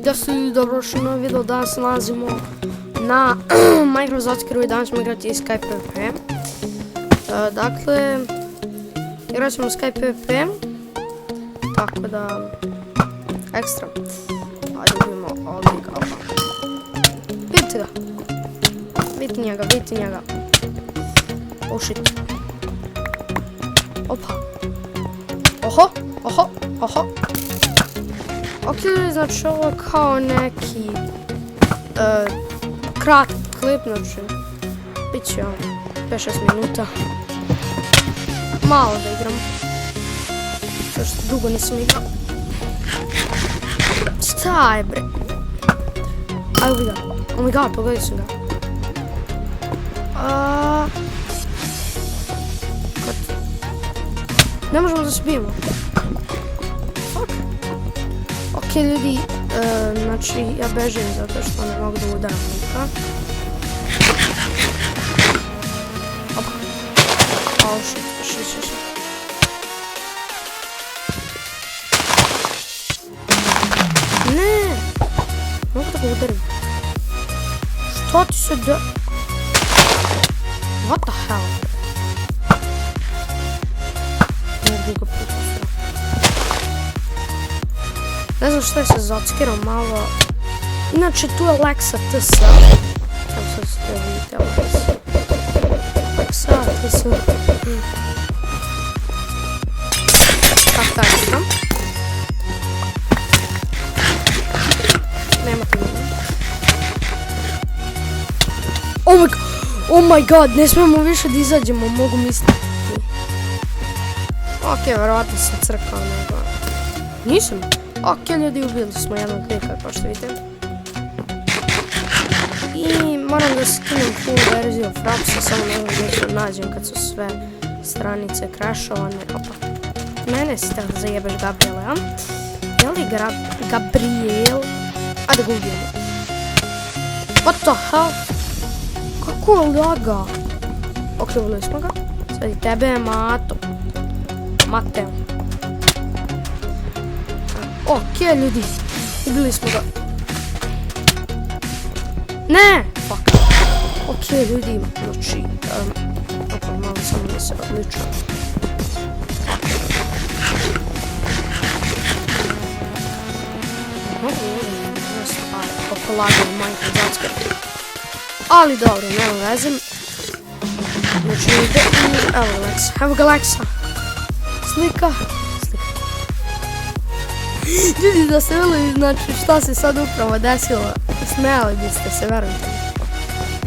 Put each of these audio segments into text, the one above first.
Da ste ljudi dobrodošli na video, danas se nalazimo na Minecraft Zockeru i danas ćemo igrati Skype PvP. Dakle, igrat ćemo Skype PvP, tako da, ekstra. Ajde ubijemo ovdje kao. Vidite ga. Vidite njega. Oh shit. Opa. Oho. Ok, znači ovo je kao neki kratak klip, znači bit će 5-6 minuta. Malo da igram, što dugo nisam igrao. Šta je bre? Ajde uvi ga. Oh my god, pogodio sam ga. Ne možemo da se bijemo. Fuck. Ok ljudi, znači ja bežim zato što ne mogu da udaram nikoga. Opa. Oh shit. Ne! Mogu da ga udarim. Što ti se da... What the hell? Ne znam šta je sa Zockerom malo. Inače tu je Lexa TS. Evo sad ste vidite Lexa TS. Kako taj sam? Nema ti nema. Oh my god, ne smijemo više da izađemo, mogu misliti. Ok, verovatno sam crkao nego... Nisam. Ok, ljudi, ubili smo jednog klika, kao što vidite. I moram da skinem full verziju Frapsa, samo ne znam gdje ću nađem kad su sve stranice crashovane. Opa. Mene si tako zajebeš, Gabriele, a? Je li Gabriel? Ajde ga ubijemo. What the hell? Kako je laga? Ok, ubili smo ga. Sad i tebe je Mateo. Ok, ljudi, ubili smo ga. Ne! Fuck. Ok, ljudi, znači... Opa, malo samo da se odlično. Mogu uvijem, ne stvari, kako lagam Minecraft Zockeru. Ali dobro, nema vezim. Znači, evo Lexa, evo ga Lexa. Slika. Ljudi, da ste vidjeli, znači šta se sad upravo desilo, smijali biste se, verujte mi.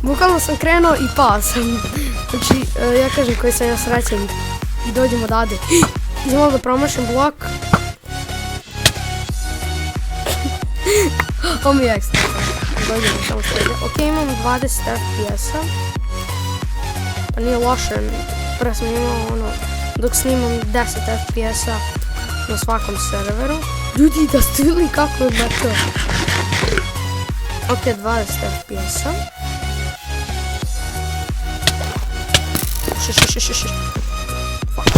Bukvalno sam krenuo i pao sam. Znači, ja kažem koji sam ja srećen i dođem odavde. Idem malo da promašim blok. Ovo mi je ekstra. Dođemo samo sredje. Ok, imam 20 FPS-a. Pa nije loše, prvo sam imao ono, dok snimam 10 FPS-a na svakom serveru. Ljudi, da ste vidjeli kako je bato. Ok, 20 FPS-a. Fuck.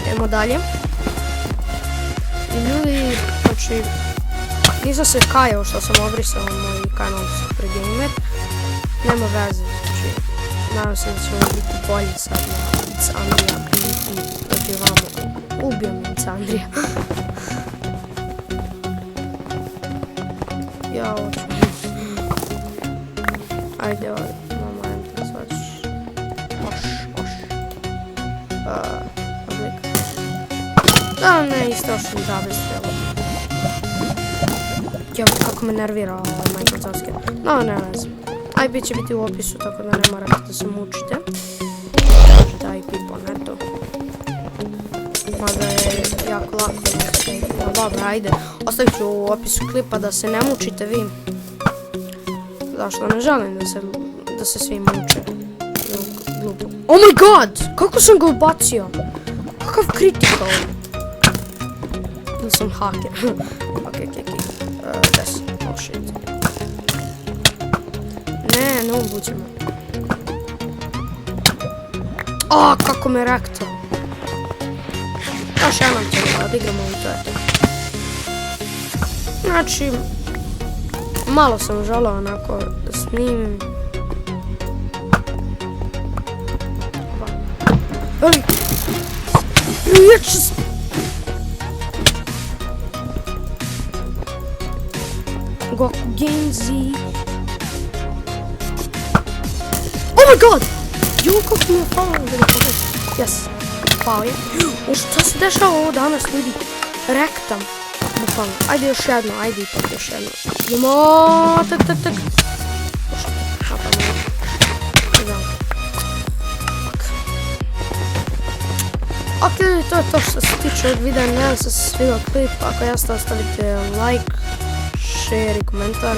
Idemo dalje. I ljudi, znači, nisam se kajao što sam obrisao moj kanal Super Gamer. Nema veze, znači, nadam se da ćemo biti bolji sad na It's Andrija i protiv vamo. Ubio mi It's Andrija. Ja hoću. Ajde, mama, ajmo te svačiš. Oš. Odlik. Da, ne, isto što mi zabestrelo. Ja, kako me nervira ovaj Minecraft Zockeru. No, ne znam. Aj, bit će biti u opisu, tako da ne morate da se mučite. Da i pipo, neto. Mada je jako lako. No dobro, ajde. Ostavit ću u opisu klipa da se ne mučite vi. Zašto ne želim da se svi muče. Glupo. Oh my god! Kako sam ga ubacio? Kakav critical. Ili sam haker. Ok. Des. Oh shit. Ne ubuđemo. Kako me rekto. Još jednom ćemo da odigramo i to je to. Znači, malo sam želao onako da snimim. Ali, Goku Genzi. Oh my god! Jo, kako mi je pao, da mi pogledam. Yes, pao je. O, šta se dešava ovo danas, ljudi? Rektam. Bukvalno. Ajde još jedno, ajde ipak još jedno. Idemo, tak. Ok, to je to što se tiče ovog videa, nadam se svidio klip, ako jeste ostavite like, share i komentar.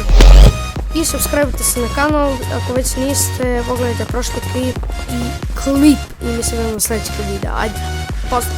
I subscribe-te se na kanal, ako već niste, pogledajte prošli klip i mi se vidimo u sljedećeg videa. Ajde, pozdrav!